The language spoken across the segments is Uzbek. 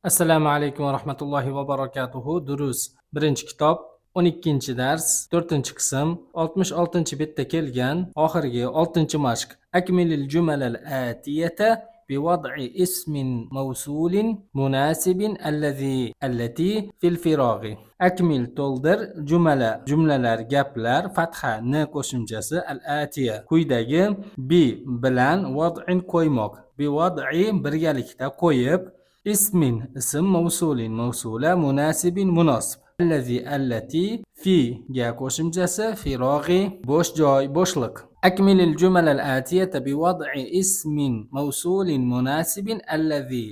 Assalomu alaykum va rahmatullohi va barakatuhu. Durus. Birinchi kitob, 12-chi dars, 4-qism, 66-betda kelgan oxirgi 6-mashq. Akmilil jumalal atiyata biwad'i ismin mavsulin munasibin allati fil firaghi. Akmil to'ldir jumlalar gaplar fatha n qo'shimchasi al atiya quyidagi bi bilan wad'in qo'ymoq. Bi wad'i birgalikda qo'yib ismin ism mavsula munasibin munosib allati fi ga qo'shimchasi firog'i bo'sh joy bo'shliq akmilil jumalal atiyata bi wad'i ismin mavsulin munasibin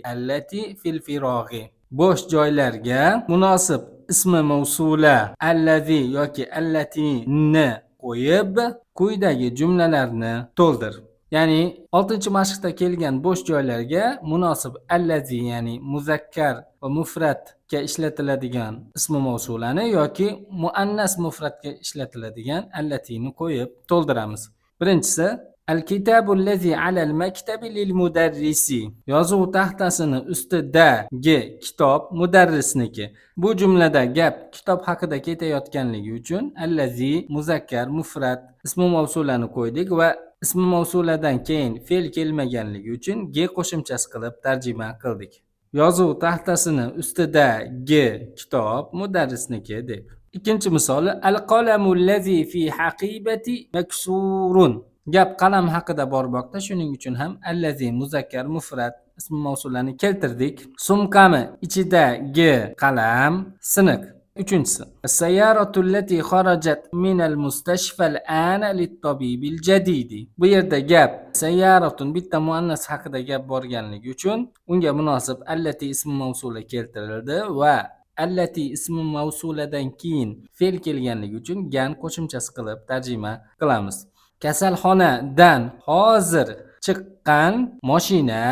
allati fil firog'i bo'sh joylarga munosib ismi mavsula allazi yoki allatini qo'yib quyidagi jumlalarni to'ldir. Ya'ni 6-mashqda kelgan bo'sh joylarga munosib allazi ya'ni muzakkar va mufratga ishlatiladigan ismi mavsulani yoki muannas mufratga ishlatiladigan allatini qo'yib to'ldiramiz. Birinchisi al-kitabu allazi alal maktabi lil mudarrisi. Yozuv taxtasini ustidagi kitob mudarrisniki. Bu jumlada gap kitob haqida ketayotganligi uchun allazi muzakkar mufrat ismi mavsulani qo'ydik va ismi mavsuladan keyin fe'l kelmaganligi uchun g qo'shimchasi qilib tarjima qildik. Yozuv taxtasini ustidagi kitob mudarrisniki deb. Ikkinchi misoli al-qalamu allazi fi haqibati maksurun. Gap qalam haqida bormoqda, shuning uchun ham allazi muzakkar mufrat ismi mavsulani keltirdik. Sumkami ichidagi qalam siniq. Uchinchisi as-sayyaratu allati kharajat min al-mustashfa al-ana lit-tabib al-jadid. Bu yerda gap sayyaratun bitta muannas haqida gap borganligi uchun unga munosib allati ismi mavsula keltirildi va allati ismi mavsuladan keyin fe'l kelganligi uchun gan qo'shimchasi qilib tarjima qilamiz. Kasalxonadan hozir chiqqan mashina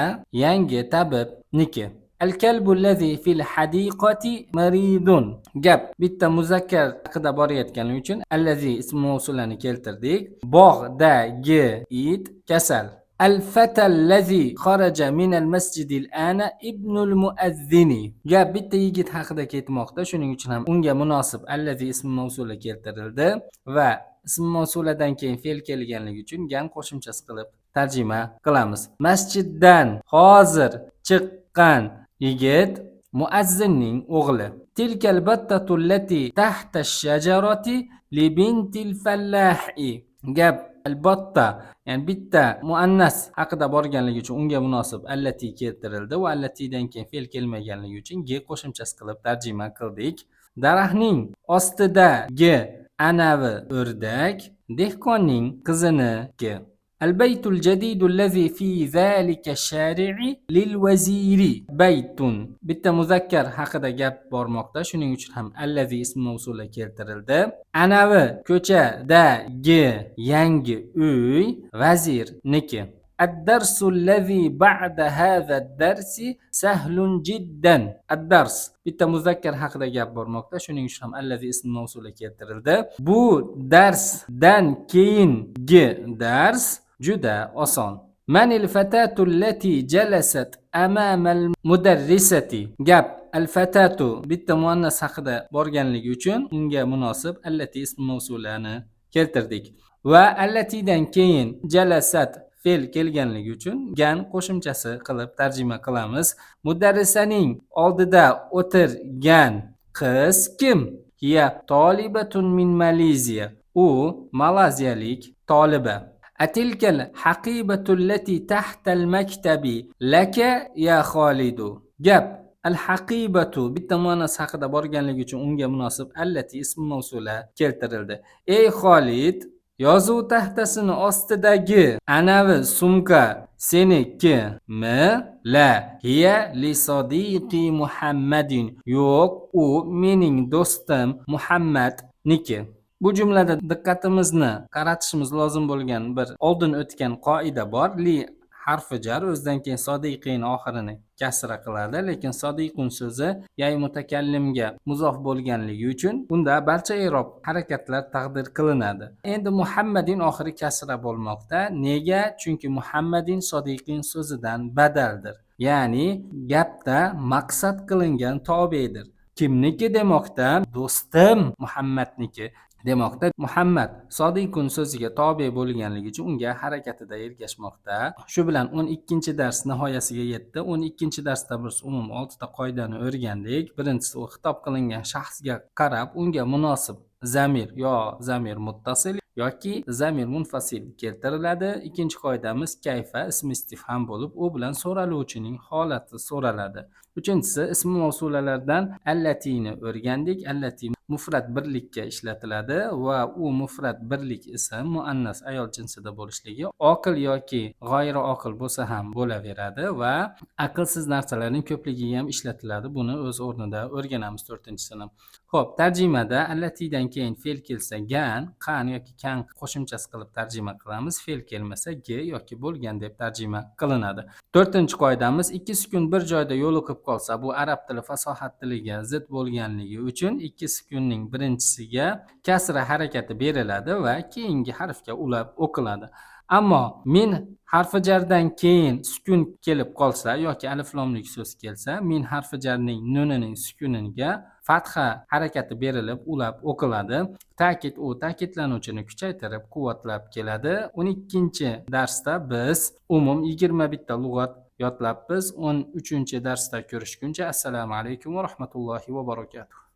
yangi tabibniki. Al-kalbu allazi fil hadiqati maridun. Gap bitta muzakkar haqida borayotganligi uchun allazi ism mavsulani keltirdik. Bog'dagi it kasal. Al-fata allazi kharaja min al-masjid al-ana ibnul muazzini. Gap bitta yigit haqida ketmoqda, shuning uchun ham unga munosib allazi ism mavsula keltirildi va ism mavsuladan keyin fe'l kelganligi uchun gan qo'shimchasi qilib tarjima qilamiz. Masjiddan hozir chiqqan yigit muazzinning o'g'li. Tilkal battatu allati tahta ash-shajarati li bintil fallahi. Gap albatta ya'ni bitta muannas haqida borganligi uchun unga munosib allati keltirildi va allatidan keyin fe'l kelmaganligi uchun g qo'shimchasi qilib tarjima qildik. Daraxtning ostidagi anavi o'rdak dehqonning qiziniki. البيت الجديد الذي في ذلك الشارع للوزير بيت bitta muzakkar haqida gap bormoqda, shuning uchun ham allazi ism mavsula keltirildi. Anavi ko'chadagi yangi uy vazirniki. الدرس الذي بعد هذا الدرس سهل جدا. الدرس bitta muzakkar haqida gap bormoqda, shuning uchun ham allazi ism mavsula keltirildi. Bu darsdan keyingi dars juda oson. Manil fatatu allati jalasat amama al-mudarrisati. Gap al-fatatu bitta muannas haqida borganligi uchun unga munosib allati ism mavsulani keltirdik. Va allatidan keyin jalasat fe'l kelganligi uchun gan qo'shimchasi qilib tarjima qilamiz. Mudarrisaning oldida o'tirgan qiz kim? Hiya tolibatun min Maleziya. U malayziyalik toliba. Atilkal haqibatu allati tahta al-maktabi laka ya Xolidu. Gap al-haqibatu bitta muannas haqida borganligi uchun unga munosib allati ism mavsula keltirildi. Ey Xolid, yozuv taxtasini ostidagi anavi sumka senikimi? La hiya li sodiqi Muhammadin. Yo'q, u mening do'stim Muhammadniki. Bu jumlada diqqatimizni qaratishimiz lozim bo'lgan bir oldin o'tgan qoida bor. Li harfi jar o'zidan keyin sodiqin oxirini kasra qiladi, lekin sodiqun so'zi ya'y mutakallimga muzof bo'lganligi uchun unda barcha i'rob harakatlar taqdir qilinadi. Endi muhammadin oxiri kasra bo'lmoqda. Nega? Chunki muhammadin sodiqin so'zidan badaldir. Ya'ni gapda maqsad qilingan tobedir. Kimniki demoqda? Do'stim Muhammadniki demoqda. Muhammad sodiqun so'ziga tobe bo'lganligi uchun unga harakatida ergashmoqda. Shu bilan 12-dars nihoyasiga yetdi. 12-darsda biz umum 6 ta qoidani o'rgandik. Birinchisi u xitob qilingan shaxsga qarab unga munosib zamir yo zamir muttasil yoki zamir munfasil keltiriladi. Ikkinchi qoidamiz kayfa ism istifham bo'lib, u bilan so'raluvchining holati so'raladi. Uchinchisi ism mavsulalardan allatini o'rgandik. Allati mufrat birlikka ishlatiladi va u mufrat birlik ism muannas ayol jinsida bo'lishligi oqil yoki g'oyri oqil bo'lsa ham bo'laveradi va aqlsiz narsalarning ko'pligiga ham ishlatiladi. Buni o'z o'rnida o'rganamiz 4-sinf. Xo'p, tarjimada allatidan keyin fe'l kelsa gan, qan yoki kan qo'shimchasi qilib tarjima qilamiz. Fe'l kelmasa g yoki bo'lgan deb tarjima qilinadi. 4-qoidamiz ikki sukun bir joyda yo'liqib qolsa, bu arab tili fasohat tiliga zid bo'lganligi uchun ikki sukunning birinchisiga kasra harakati beriladi va keyingi harfga ulab o'qiladi. Ammo min harfi jardan keyin sukun kelib qolsa yoki alif lomlik so'z kelsa, min harfi jarning nunining sukuniga fatha harakati berilib ulab o'qiladi. Ta'kid u ta'kidlanuvchini kuchaytirib quvvatlab keladi. 12-darsda biz umum 21 ta lug'at yodlabmiz. 13-darsda ko'rishguncha assalomu alaykum va rahmatullohi va barakatuh.